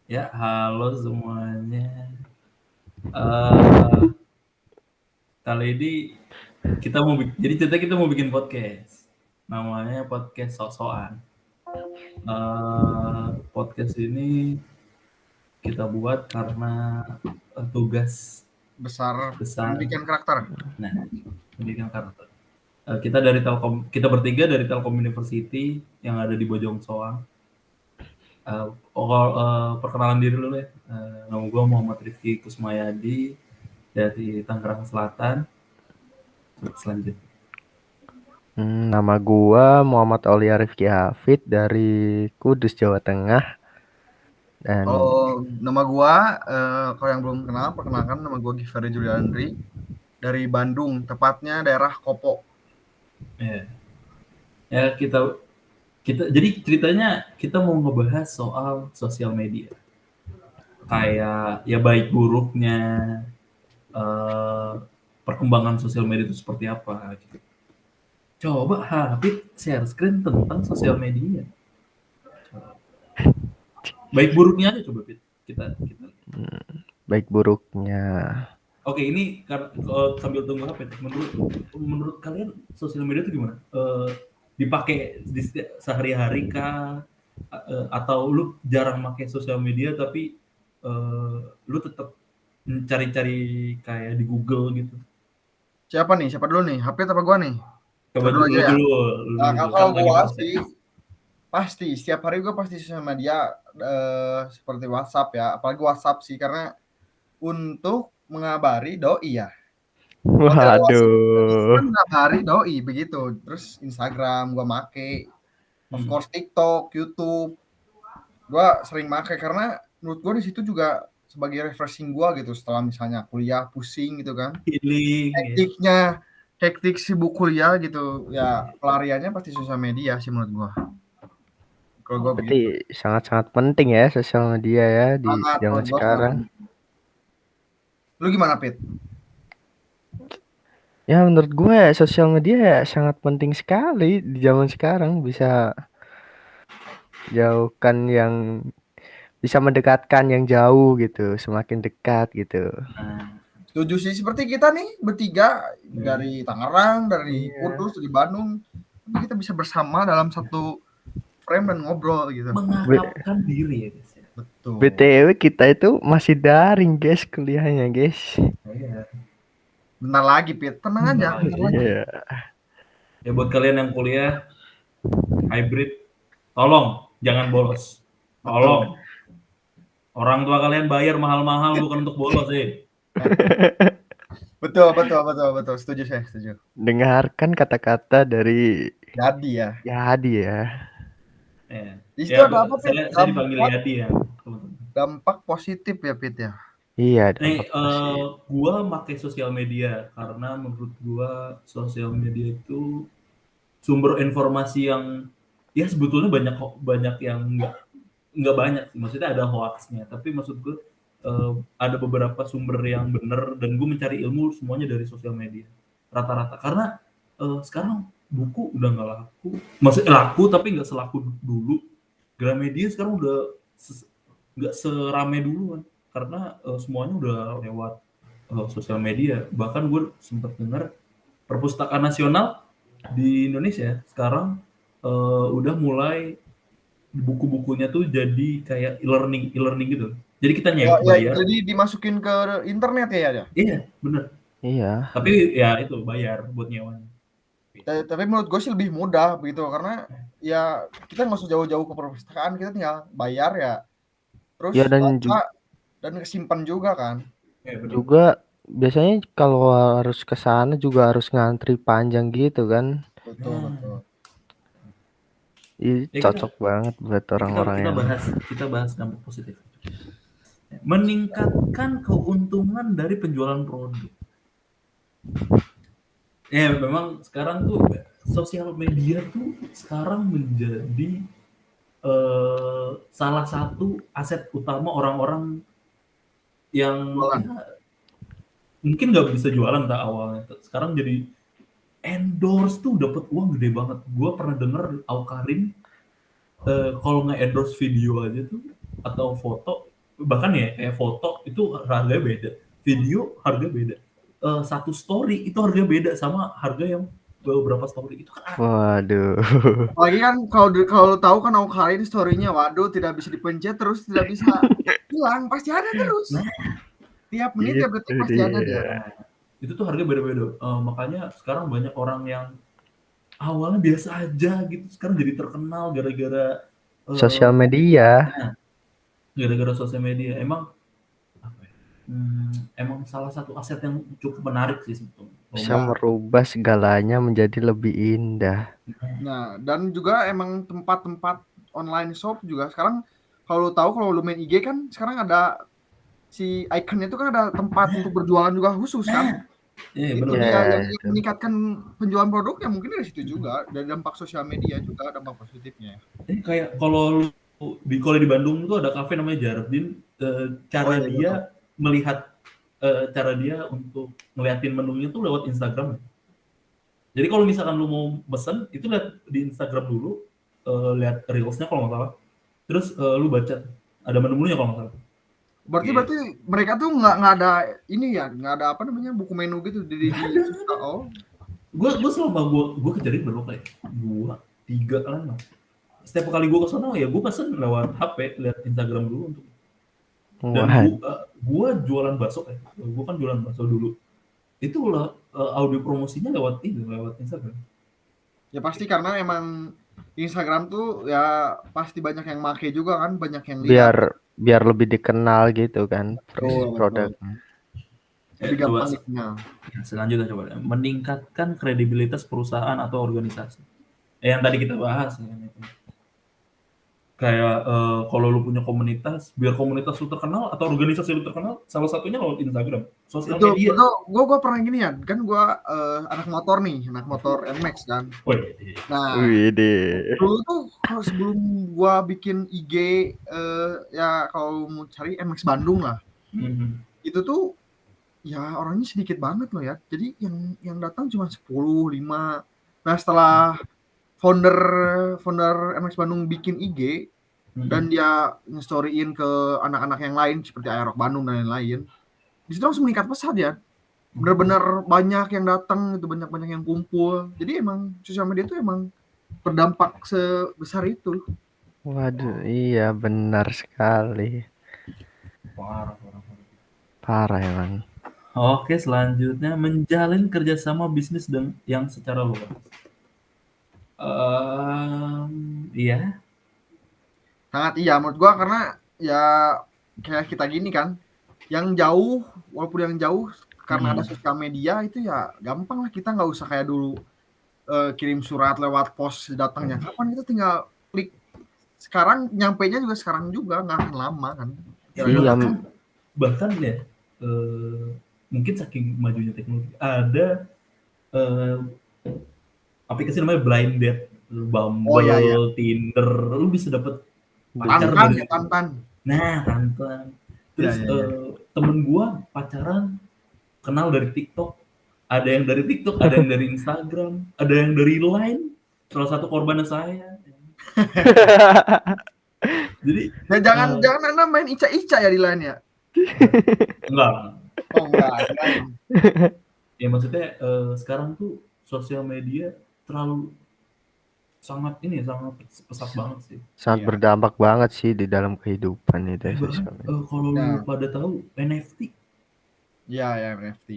Ya, halo semuanya. Eh Kali ini kita mau bikin podcast. Namanya podcast sok-sokan. Podcast ini kita buat karena tugas Besar besar. pendidikan karakter. Nah, pendidikan karakter. Kita dari Telkom, kita bertiga dari Telkom University yang ada di Bojong Soang. Perkenalan diri dulu ya. Nama gue Muhammad Rifki Kusmayadi dari Tangerang Selatan. Selanjutnya. Nama gua Muhammad Aulia Rifki Hafid dari Kudus, Jawa Tengah. Dan Nama gua kalau yang belum kenal, perkenalkan nama gua Givari Juliandri dari Bandung, tepatnya daerah Kopo. Ya, ya kita kita jadi ceritanya kita mau ngebahas soal sosial media. Kayak ya baik buruknya eh, perkembangan sosial media itu seperti apa gitu. Coba Habib share screen tentang sosial media. Baik buruknya aja coba Fit. Kita. baik buruknya. Oke, ini sambil tunggu Habib, menurut kalian sosial media itu gimana? Dipakai sehari-hari kah? Atau lu jarang pakai sosial media tapi lu tetap cari-cari kayak di Google gitu. Siapa dulu nih? HP apa gua nih? Coba Gua dulu aja lu ya. dulu, Nah, kan kalau lagi gua bahas ya. sih pasti setiap hari gua pasti sosial media seperti WhatsApp ya, apalagi WhatsApp sih karena untuk mengabari doi ya. Hotel WhatsApp Waduh. kan mengabari doi begitu. Terus Instagram gua make, of Hmm. course TikTok, YouTube. Gua sering make karena menurut gua di situ juga sebagai refreshing gua gitu setelah misalnya kuliah pusing gitu kan. Healing ya. Hektik sibuk kuliah gitu ya, pelariannya pasti sosial media sih menurut gua. Kalau gua Berarti begitu. sangat-sangat penting ya sosial media ya di Sangat zaman menurut gua sangat sekarang. penting. Lu gimana, Pit? Ya menurut gue sosial media ya sangat penting sekali di zaman sekarang, bisa jauhkan yang bisa mendekatkan yang jauh gitu, semakin dekat gitu. Nah, Setuju sih seperti kita nih bertiga hmm. dari Tangerang, dari Iya. Kudus, dari Bandung. Tapi kita bisa bersama dalam satu frame dan ngobrol gitu. B- Mengakapkan diri ya guys ya. Betul. BTW kita itu masih daring guys kuliahnya guys. Iya. Bentar lagi, Pit. Tenang aja, Bentar bentar lagi. lagi. Iya. Ya buat kalian yang kuliah hybrid, tolong jangan bolos. Betul. Tolong. Orang tua kalian bayar mahal-mahal bukan untuk bolos sih. Betul, betul, betul, betul. Setuju saya, setuju. Dengarkan kata-kata dari Jadi ya. Yadi ya. Ya, Di situ ya ada apa, Pit? saya dipanggil Yadi ya, teman-teman. Dampak positif ya, Pit ya. Iya, Nih, dampak positif. gua pakai sosial media karena menurut gua sosial media itu sumber informasi yang ya sebetulnya banyak banyak yang nggak banyak sih. Maksudnya ada hoaxnya, tapi maksud gue ada beberapa sumber yang benar dan gue mencari ilmu semuanya dari sosial media rata-rata karena sekarang buku udah nggak laku, masih laku tapi nggak selaku dulu. Gramedia sekarang udah nggak serame dulu kan karena semuanya udah lewat sosial media. Bahkan gue sempat dengar perpustakaan nasional di Indonesia sekarang udah mulai buku-bukunya tuh jadi kayak e-learning gitu. Jadi kita Ya, ya, bayar. jadi dimasukin ke internet ya. Iya, bener. Iya. Tapi ya itu bayar buat nyewanya. Tapi menurut gue sih lebih mudah begitu karena ya kita nggak usah jauh-jauh ke perpustakaan, kita tinggal bayar ya, terus Ya dan baca dan kesimpan juga kan. Iya, bener. juga biasanya kalau harus ke sana juga harus ngantri panjang gitu kan. Betul, betul. Nah, Ini ya cocok banget buat kita orang-orang kita yang bahas dampak positif. Meningkatkan keuntungan dari penjualan produk. Ya memang sekarang tuh sosial media tuh sekarang menjadi salah satu aset utama orang-orang yang Jualan. ya mungkin nggak bisa jualan tak awalnya. Sekarang jadi endorse tuh dapat uang gede banget. Gue pernah denger Awkarin kalau nge-endorse video aja tuh atau foto bahkan ya kayak foto itu harganya beda, video harganya beda. Satu story itu harganya beda sama harga yang beberapa story itu kan. Waduh. Apalagi kan kalau lu tahu kan Awkarin story-nya, waduh tidak bisa dipencet terus tidak bisa hilang, pasti ada terus. Nah, Tiap menit, tiap detik Itu pasti ada dia. dia. itu tuh harga beda-beda. Makanya sekarang banyak orang yang awalnya biasa aja gitu, sekarang jadi terkenal gara-gara Sosial eh, media gara-gara sosial media. Emang apa ya, emang salah satu aset yang cukup menarik sih sebetulnya. bisa Ya. merubah segalanya menjadi lebih indah. Nah, dan juga emang tempat-tempat online shop juga sekarang kalau lu tahu, kalau lu main IG kan sekarang ada si ikonnya itu kan ada tempat untuk berjualan juga khusus kan. Iya Itu benar. dia yang Ya, itu. meningkatkan penjualan produk ya mungkin dari situ juga, dari dampak sosial media juga dampak positifnya. Ini kayak kalau kalau di Bandung tuh ada kafe namanya Jardin. Cara iya, dia betul. melihat cara dia untuk ngeliatin menunya tuh lewat Instagram. Jadi kalau misalkan lu mau pesen itu lihat di Instagram dulu, lihat reelsnya kalau nggak salah. Terus lu baca ada menu-menunya kalau nggak salah. Berarti Gitu. berarti mereka tuh nggak ada ini ya, nggak ada apa namanya buku menu gitu di oh. Gue selama gue kejadian berapa kali? 2, 3 kan. Setiap kali gue kesana ya gue pesen lewat HP, lihat Instagram dulu untuk. Dan Wah, gue jualan bakso gue kan jualan bakso dulu. Itu lah audio promosinya lewat ini, lewat Instagram. Ya pasti karena emang Instagram tuh ya pasti banyak yang make juga kan, banyak yang lihat. biar lebih dikenal gitu kan Betul, betul. produknya. Lebih Coba gampang dikenal. selanjutnya coba meningkatkan kredibilitas perusahaan atau organisasi. Yang tadi kita bahas ya, kayak kalau lu punya komunitas, biar komunitas lu terkenal atau organisasi lu terkenal, salah satunya lewat Instagram, sosial Betul, media. betul. Gue pernah gini ya, kan gue anak motor nih, anak motor NMAX kan. Wih, Nah, Widih. dulu tuh kalau sebelum gue bikin IG, ya kalau mau cari NMAX Bandung lah, itu tuh ya orangnya sedikit banget loh ya. Jadi yang datang cuma 10, 5. Nah setelah founder NMAX Bandung bikin IG dan dia nge-storyin ke anak-anak yang lain seperti Aerok Bandung dan lain-lain, di situ langsung meningkat pesat ya. Benar-benar banyak yang datang, itu banyak yang kumpul. Jadi emang sosial media itu emang berdampak sebesar itu. Waduh, iya benar sekali. parah. Parah emang. Oke, selanjutnya menjalin kerjasama bisnis dan yang secara luas. Iya. Sangat iya menurut gua, karena ya kayak kita gini kan, yang jauh, walaupun yang jauh karena ada sosial media itu ya gampang lah, kita nggak usah kayak dulu kirim surat lewat pos datangnya kapan, kita tinggal klik. Sekarang nyampainya juga sekarang juga, nggak akan lama kan. Iya, Bahkan ya, mungkin saking majunya teknologi, ada aplikasi namanya Blind Date, Bumble, Oh iya. Tinder, lu bisa dapet pacar Tantan dari ya, Tantan. Nah, Tantan. Terus Iya. temen gua pacaran kenal dari TikTok. Ada yang dari TikTok, ada yang dari Instagram, ada yang dari Line. Salah satu korbannya saya. Jadi Nah, jangan Anda main ica-ica ya di Line ya. enggak. Oh enggak, lain. Ya maksudnya sekarang tuh sosial media terlalu sangat pesat banget sih. sangat Iya. berdampak banget sih di dalam kehidupan itu Bahkan sosial media. kalau lu pada tahu NFT Iya ya, NFT.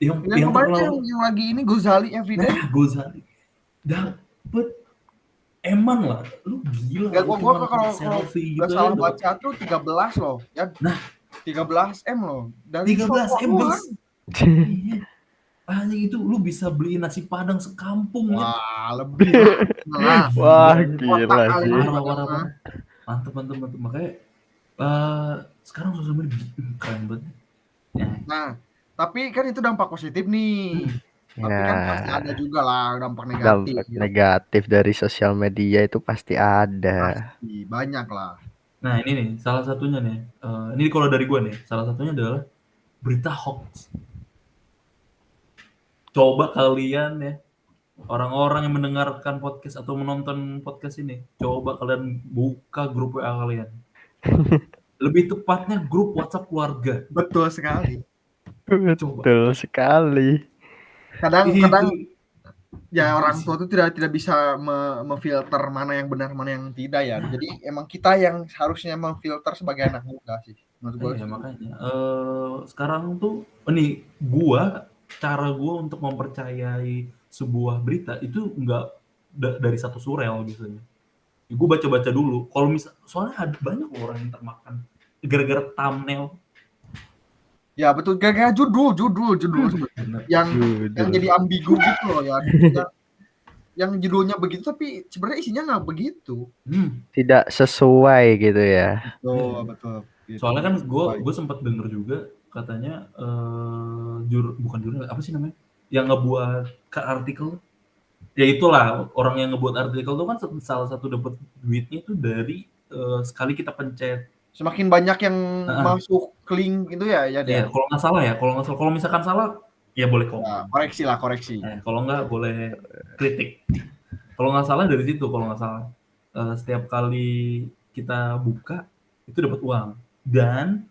yang kemarin terkenal yang lagi ini Gozali Everyday. Nah, Gozali dapet eman lah, lu gila. Enggak, Lu gua cuma kalau selfie nggak gitu salah ya, baca tuh 13 loh. Ya, Nah, 13M loh. Dari 13M Solo guys. Iya. Hanya itu lu bisa beli nasi padang sekampung ya. Wah, lebih lah. Wah, Gila. gila sih. Parah. Mantep. Makanya sekarang sosial media keren banget. Ya. Nah, tapi kan itu dampak positif nih. Tapi kan pasti ada juga lah dampak negatif. Dampak negatif dari sosial media itu pasti ada. Pasti banyak lah. Nah, ini nih salah satunya nih. Ini kalau dari gue nih, salah satunya adalah berita hoax. Coba kalian ya, orang-orang yang mendengarkan podcast atau menonton podcast ini, coba kalian buka grup WA kalian. Lebih tepatnya grup WhatsApp keluarga. Betul sekali. Coba. Betul sekali. Kadang Itu ya itu orang sih. tua itu tidak bisa memfilter mana yang benar, mana yang tidak ya. Jadi emang kita yang harusnya memfilter sebagai anak muda sih, menurut gue Iya sih. makanya. Sekarang tuh cara gua untuk mempercayai sebuah berita itu nggak dari satu surel biasanya. Gue baca-baca dulu. Kalau soalnya ada banyak loh orang yang termakan gara-gara thumbnail. Ya betul, gara-gara judul sebenarnya Bener. yang Judul. jadi ambigu gitu loh ya. Yang judulnya begitu tapi sebenarnya isinya nggak begitu. Tidak sesuai gitu ya. Betul, betul. Gitu, Soalnya kan tidak gue sesuai. gue sempat denger juga katanya bukan jurnal apa sih namanya yang ngebuat artikel, ya itulah orang yang ngebuat artikel tuh kan salah satu dapat duitnya itu dari sekali kita pencet. Semakin banyak yang Heeh. masuk ke link itu ya Iya, dia. kalau nggak salah ya, kalau misalkan salah ya boleh Ya, komen. koreksi lah, koreksi. Kalau nggak boleh kritik. Kalau nggak salah dari situ, kalau nggak salah. Setiap kali kita buka itu dapat uang. Dan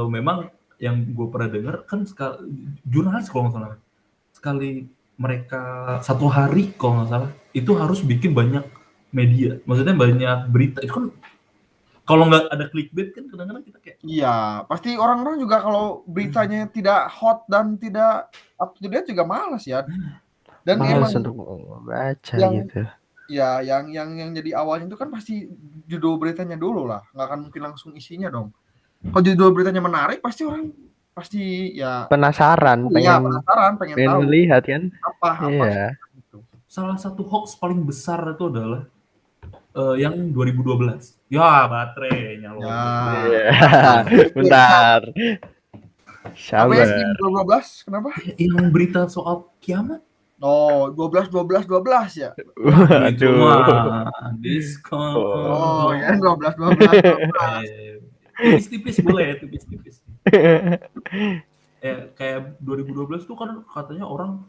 memang yang gue pernah dengar kan jurnalis kalau nggak salah. Sekali mereka satu hari kalau nggak salah itu harus bikin banyak media. Maksudnya banyak berita. Itu kan kalau nggak ada clickbait kan kadang-kadang kita kayak Iya, pasti orang-orang juga kalau beritanya tidak hot dan tidak up to date juga malas ya. Dan Males emang untuk membaca yang gitu. ya yang jadi awalnya itu kan pasti judul beritanya dulu lah, nggak akan mungkin langsung isinya dong. Kalau judul beritanya menarik pasti orang pasti ya Penasaran, iya pengen penasaran, pengen pengen tahu melihat kan. apa Iya. gitu. salah satu hoax paling besar itu adalah yang 2012. Ya, baterainya Ya, lobet. Iya. kenapa? Bentar. Apa ya sih Sabar. 2012? Kenapa? Yang berita soal kiamat. Oh, 12 ya. Wah, itu Aduh. mah diskon. Oh, ya Oh. 12. Tipis-tipis boleh ya, tipis-tipis. Kayak 2012 tuh kan katanya orang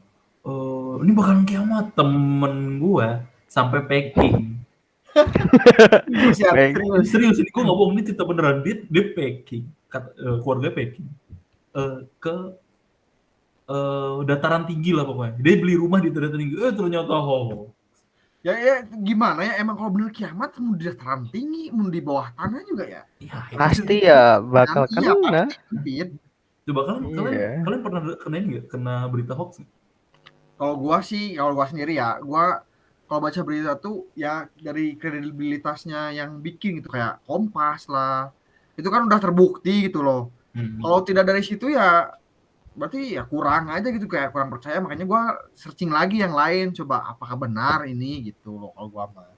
ini bakalan kiamat. Temen gua sampai packing. Serius ya, Baik. serius. Serius ini gua nggak bohong, ini cerita beneran. Dia packing, keluarga packing ke dataran tinggi lah pokoknya. Dia beli rumah di dataran tinggi. Ternyata Ya gimana ya, emang kalau bener kiamat mau di dataran tinggi, mau di bawah tanah juga ya. ya itu Pasti ya bakal Iya kena. pasti. coba Iya. kalian pernah kena ini nggak? Kena berita hoax nggak? Kalau gua sendiri ya, kalau baca berita tuh ya dari kredibilitasnya yang bikin gitu kayak Kompas lah. Itu kan udah terbukti gitu loh. Kalau tidak dari situ ya berarti ya kurang aja gitu, kayak kurang percaya, makanya gua searching lagi yang lain, coba apakah benar ini gitu loh kalau gua mah.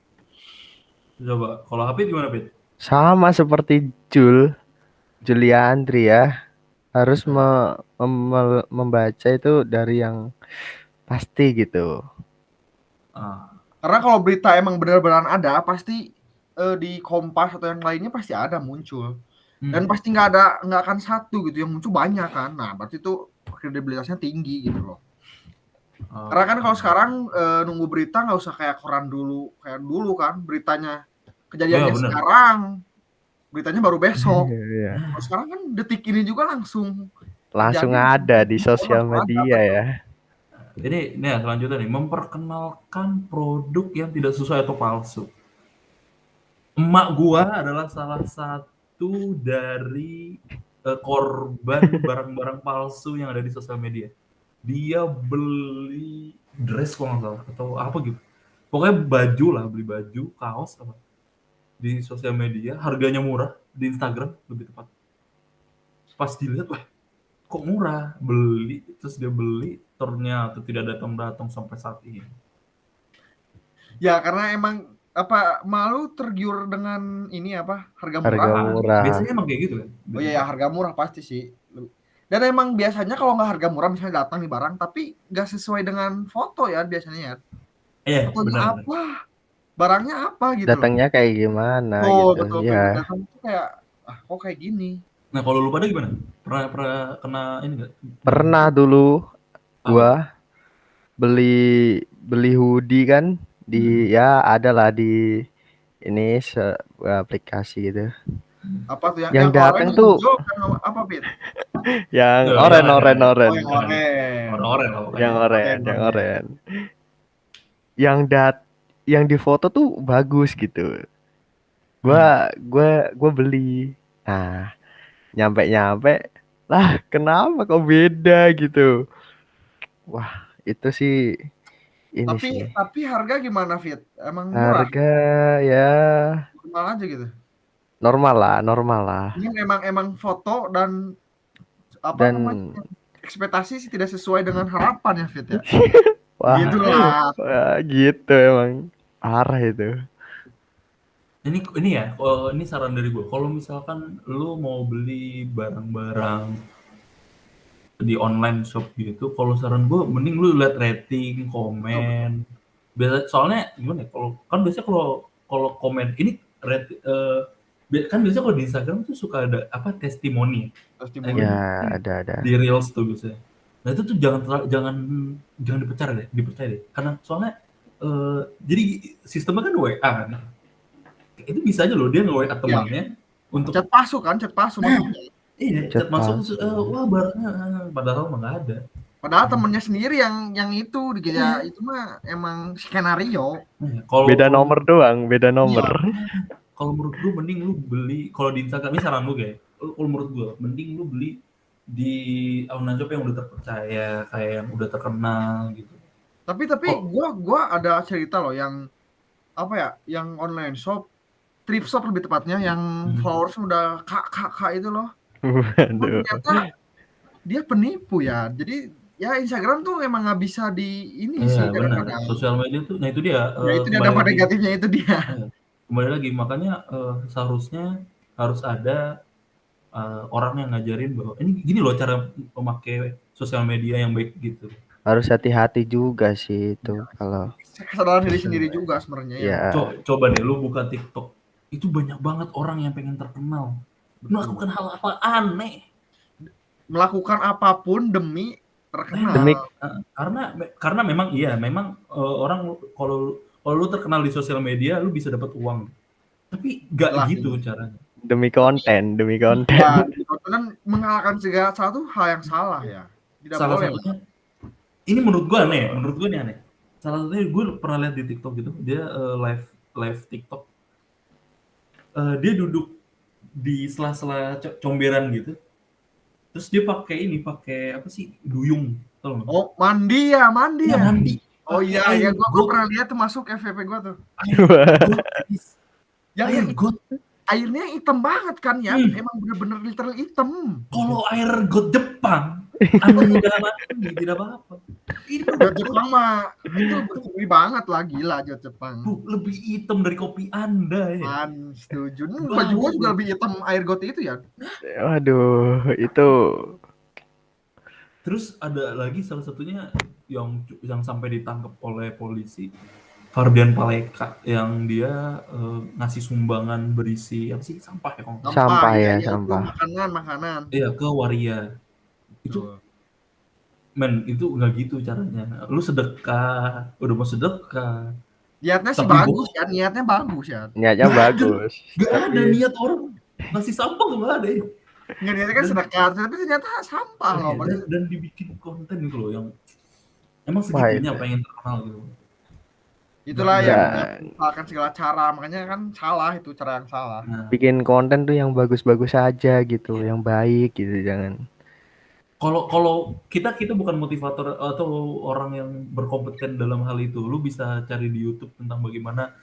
Coba kalau Hafid gimana, Hafid? Sama seperti Juliandri ya. Harus membaca itu dari yang pasti gitu. Karena kalau berita emang benar-benar ada, pasti di Kompas atau yang lainnya pasti ada muncul. Dan pasti nggak akan satu gitu, yang muncul banyak kan. Nah, berarti itu kredibilitasnya tinggi gitu loh. Karena kan kalau sekarang nunggu berita nggak usah kayak koran dulu, kayak dulu kan beritanya kejadiannya sekarang, beritanya baru besok. Iya. Kalau sekarang kan detik ini juga langsung ada di sosial media ya. Ini ya selanjutnya nih, memperkenalkan produk yang tidak sesuai atau palsu. Emak gua adalah salah satu dari korban barang-barang palsu yang ada di sosial media. Dia beli dress kalau nggak salah atau apa gitu. Pokoknya baju lah, beli baju, kaos apa di sosial media, harganya murah di Instagram lebih tepat. Pas dilihat, wah kok murah, terus dia beli, ternyata tidak datang sampai saat ini. Ya karena emang malu tergiur dengan ini harga murah. Harga murah. Biasanya emang kayak gitu kan? Oh iya ya, harga murah pasti sih. Dan emang biasanya kalau nggak harga murah misalnya datang nih barang tapi nggak sesuai dengan foto ya biasanya ya. Iya, Fotonya benar. apa? Barangnya apa gitu loh. Datangnya kayak gimana Oh, gitu. betul. Ya. Datang tuh kayak kok kayak gini. Nah, kalau lu pada gimana? Pernah kena ini enggak? Pernah dulu gua beli hoodie kan di ya ada lah di ini aplikasi gitu. Apa tuh Yang datang oranye, tuh hijau kan apa, Fit? yang Tuh, oren jangan, oren jangan. oren. Oh, yang oranye. Orang-orang lah Yang pokoknya. oren, Oranye, yang oranye. oren. Yang yang di foto tuh bagus gitu. Gua beli. Nah, nyampe lah kenapa kok beda gitu. Wah, itu sih ini Tapi sih. harga gimana, Fit? Emang murah? Harga ya Normal aja gitu? normal lah. Emang foto dan apa Dan namanya, ekspektasi sih tidak sesuai dengan harapan ya, Fit ya? wah, Gitulah. wah gitu emang parah itu. Ini ya, ini saran dari gue. Kalau misalkan lu mau beli barang-barang di online shop gitu, kalau saran gue mending lu lihat rating, Betul, betul. komen. Soalnya gimana ya? Kalau kan biasanya kalau kalau komen ini kan biasanya kalau di Instagram tuh suka ada apa testimoni. Testimoni. Ya, Gimana? ada. Di Reels tuh biasanya. Nah itu tuh jangan dipercaya deh. Karena soalnya jadi sistemnya kan WA kan. Itu bisa aja loh dia nge-WA Iya. temannya untuk Chat palsu masuknya. iya Chat chat masuk palsu. wah barangnya padahal mah nggak ada. Padahal temennya sendiri yang itu ya Iya. itu mah emang skenario. Nah, kalau Beda kalau nomor doang, beda Iya. nomor. kalau menurut gue mending lu beli kalau di Instagram ini saran lu guys. Kalau menurut gue mending lu beli di online shop yang udah terpercaya kayak yang udah terkenal gitu. Tapi Kok gua ada cerita loh yang apa ya, yang online shop, thrift shop lebih tepatnya yang followers udah Kak itu loh. Oh, Waduh. ternyata dia penipu ya. Jadi ya Instagram tuh emang nggak bisa di ini iya sih benar. kadang-kadang. Sosial media tuh nah itu dia Ya itu dia kembali dampak lagi. negatifnya itu dia. Kembali lagi makanya seharusnya harus ada orang yang ngajarin bahwa ini gini loh cara memakai sosial media yang baik gitu. Harus hati-hati juga sih itu kalau Kesadaran diri sendiri juga sebenarnya ya. ya Coba deh lu buka TikTok, itu banyak banget orang yang pengen terkenal, Betul. melakukan hal-hal aneh. Melakukan apapun demi demi terkenal. Karena memang iya, memang orang kalau kalau lu terkenal di sosial media, lu bisa dapat uang. Tapi nggak Jelas gitu jelas. caranya. Tapi demi ya konten. kan mengalahkan segala satu hal yang salah ya. Tidak Salah boleh lah. satunya, ini menurut gua aneh, menurut gua ini aneh. Salah satunya gue pernah lihat di TikTok gitu, dia live TikTok, dia duduk di sela-sela comberan gitu, terus dia pakai apa sih duyung, tau nggak? Oh, mandi Ya ya? mandi Oh pakai iya air ya, gua got, pernah lihat tuh masuk FYP gua tuh. air got, guys. Air Yang got. airnya hitam banget kan ya, emang bener-bener literal hitam. Kalau air got Jepang, Anda mandi tidak apa-apa. Ini Jod Jepang mah itu bersih banget lah, gila Jod Jepang. lebih hitam dari kopi Anda ya. Setuju. Baju gua juga lebih hitam air got itu ya. Waduh, itu Terus ada lagi salah satunya yang sampai ditangkap oleh polisi, Fardian Paleka yang dia ngasih sumbangan berisi apa sih sampah ya kalau nggak salah. sampah Iya ya, iya itu sampah. makanan. Iya ke waria. Itu men itu nggak gitu caranya. Lu sedekah, udah mau sedekah. Niatnya sih Tapi bagus ya, niatnya bagus ya. Niatnya bagus, Gak ada tapi niat orang ngasih sampah tuh nggak ada ya. Nggak niatnya kan sedekah, tapi ternyata sampah loh. Dan dibikin konten gitu loh yang emang wah segitunya itu. pengen terkenal gitu. Itulah Nggak- yang Dan memanfaatkan segala cara, makanya kan salah itu cara yang salah. Nah, bikin konten tuh yang bagus-bagus aja gitu, iya. yang baik gitu, jangan. Kalau kita bukan motivator atau orang yang berkompeten dalam hal itu. Lu bisa cari di YouTube tentang bagaimana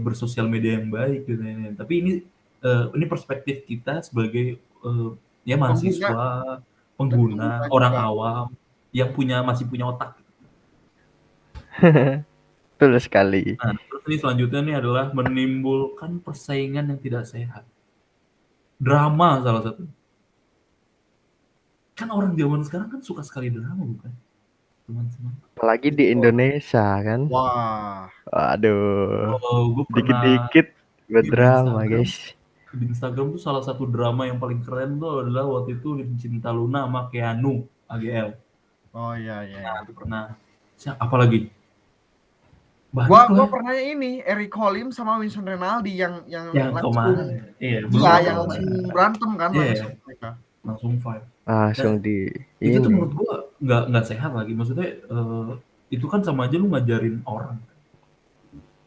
bersosial media yang baik gitu. Tapi ini perspektif kita sebagai ya Pengguna mahasiswa, dan pengguna pengguna, orang juga. awam yang masih punya otak. Betul sekali. Nah, terus ini selanjutnya nih adalah menimbulkan persaingan yang tidak sehat. Drama salah satu. Kan orang zaman sekarang kan suka sekali drama bukan? Teman-teman. Apalagi di Indonesia kan. Wah, Waduh, Gue pernah dikit-dikit berdrama Instagram, guys. di Instagram tuh salah satu drama yang paling keren tuh adalah waktu itu Cinta Luna sama Keanu AGL. oh iya. Nah, itu pernah. Apa lagi? Banyak Gua lah pernah ini Eric Holim sama Winston Renaldi yang yang langsung kemarin. Iya, iya belum yang langsung berantem kan iya, langsung mereka. langsung fight. Langsung Nah, di itu tuh ini. menurut gua nggak sehat lagi. Maksudnya itu kan sama aja lu ngajarin orang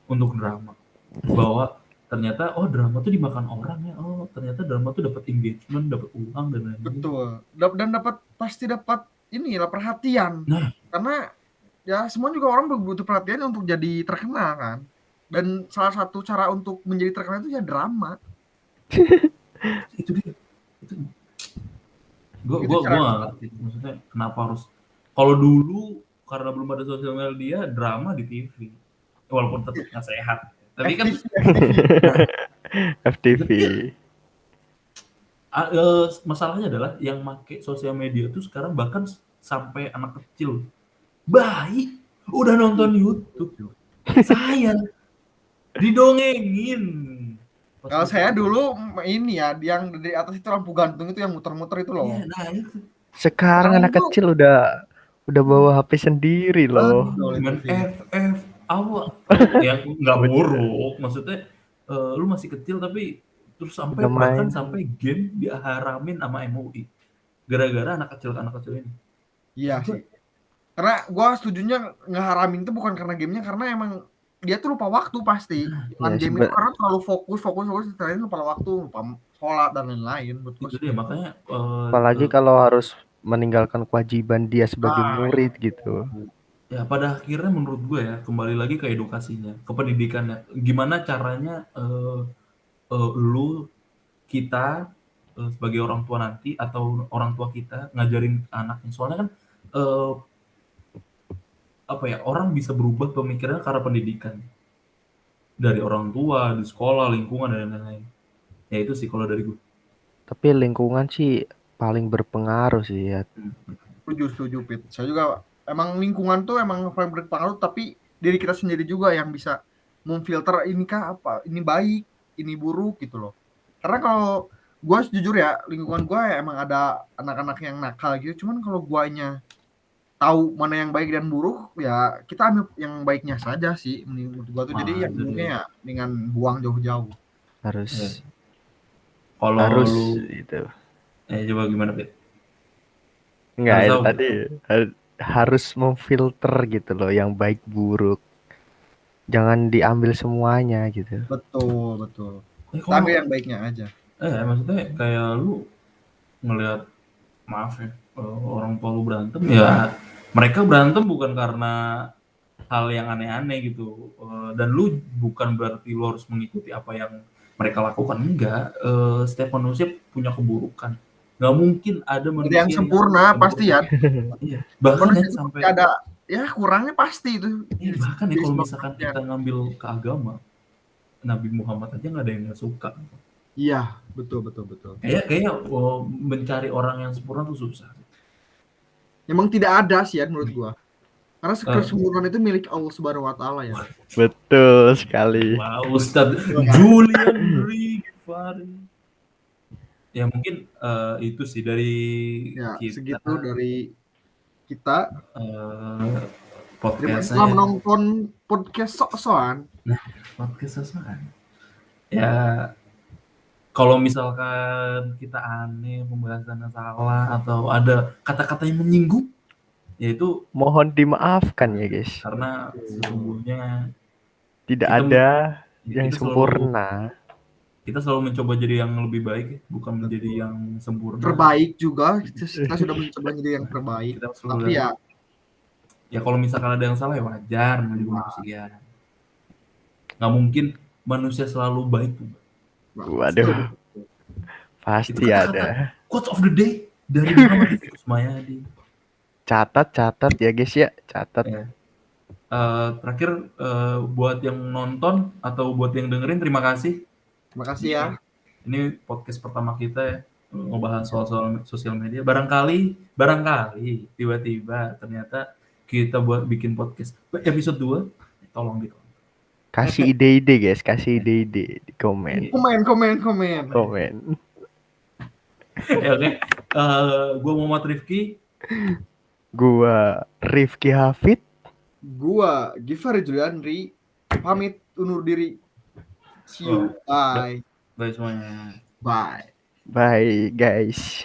untuk drama. Bahwa ternyata oh drama tuh dimakan orang ya. Oh, ternyata drama tuh dapat engagement, dapat uang dan lain-lain. Betul. Dan pasti dapat inilah perhatian. Nah, Karena ya semua juga orang butuh perhatian untuk jadi terkenal kan. Dan salah satu cara untuk menjadi terkenal itu ya drama. itu dia. Itu gua Itu gua cara gua nggak ngerti maksudnya kenapa harus kalau dulu karena belum ada sosial media drama di TV walaupun tetap nggak sehat tapi kan FTV. nah FTV. tapi masalahnya adalah yang make sosial media tuh sekarang bahkan sampai anak kecil bayi udah nonton YouTube saya didongengin pas Kalau masih saya kecil. dulu ini ya yang dari atas itu lampu gantung itu yang muter-muter itu Iya loh. nah itu Sekarang Sekarang anak itu kecil udah bawa HP sendiri loh. betul itu main sih. FF awal yang nggak buruk maksudnya lu masih kecil tapi terus sampai Udah bahkan main. sampai game diharamin sama MUI gara-gara anak kecil ini Iya sih. Karena gua setujunya ngeharamin itu bukan karena gamenya karena emang dia tuh lupa waktu pasti. Main Ya game itu karena terlalu fokus setelahnya lupa waktu, lupa sholat dan lain-lain menurut gua itu sih. dia makanya Apalagi kalau harus meninggalkan kewajiban dia sebagai Ah, murid gitu. ya pada akhirnya menurut gue ya kembali lagi ke edukasinya ke pendidikannya gimana caranya lu kita sebagai orang tua nanti atau orang tua kita ngajarin anaknya soalnya kan eh, apa ya orang bisa berubah pemikirannya karena pendidikan dari orang tua di sekolah lingkungan dan lain-lain ya itu sih kalau dari gue. Tapi lingkungan sih paling berpengaruh sih ya. setuju Pit. Saya juga emang lingkungan tuh emang paling berpengaruh tapi diri kita sendiri juga yang bisa memfilter ini kah apa, ini baik, ini buruk gitu loh. Karena kalau gua jujur ya, lingkungan gua ya emang ada anak-anak yang nakal gitu, cuman kalau guanya tahu mana yang baik dan buruk, ya kita ambil yang baiknya saja sih menurut gua tuh. Jadi Nah yang itu buruknya dia ya dengan buang jauh-jauh. ya. Harus Kalau harus lu itu. coba gimana Pit? Enggak, Harus itu tahu tadi harus memfilter gitu loh yang baik buruk. Jangan diambil semuanya gitu. Betul. Kita ambil kalau yang baiknya aja. maksudnya kayak lu ngelihat maaf ya orang tua lu berantem ya mereka berantem bukan karena hal yang aneh-aneh gitu dan lu bukan berarti lu harus mengikuti apa yang mereka lakukan enggak setiap manusia punya keburukan nggak mungkin ada Dari yang manusia yang sempurna pasti sempurna ya. iya bahkan ya Manusia itu sampai pasti ada ya kurangnya pasti itu. bahkan ya Jadi kalau sebab misalkan ya. kita ngambil ke agama Nabi Muhammad aja nggak ada yang nggak suka Iya, betul. kayaknya mencari orang yang sempurna tuh susah. Memang tidak ada sih ya menurut gua. Karena Eh, kesempurnaan itu milik Allah Subhanahu wa taala ya. Betul sekali. Wah, Ustadz Betul kan? Julian Rivari. Ya mungkin itu sih dari Ya, kita segitu dari kita. Terima podcast kasih telah saya. menonton podcast sok-sokan. Nah, podcast sesuatu. Ya, kalau misalkan kita aneh, pembahasannya salah atau ada kata-kata yang menyinggung, yaitu Mohon dimaafkan ya guys. karena sesungguhnya Tidak kita ada ya, yang sempurna. kita selalu mencoba jadi yang lebih baik, ya, bukan menjadi yang sempurna. Terbaik juga kita sudah mencoba jadi yang terbaik. Kita selalu Tapi ya ya kalau misalkan ada yang salah ya wajar, namanya juga manusia. Nggak mungkin manusia selalu baik. Waduh, Itu pasti kata-kata ada. quotes of the day dari Muhammad Taufiq Kusmayadi. Catat ya guys ya, catat. Ya. Terakhir buat yang nonton atau buat yang dengerin terima kasih. terima kasih ya. Ini podcast pertama kita ya ngebahas soal sosial media. Barangkali tiba-tiba ternyata kita buat bikin podcast episode 2 tolong gitu. Kasih ide-ide guys, kasih ide-ide di komen. Komen. Komen. Ya oke. Gue Muhammad Rifki. Gua Rifki Hafid. Gua Givari Juliandri pamit undur diri. See you. Oh, Bye. bye semuanya. Bye. Bye guys.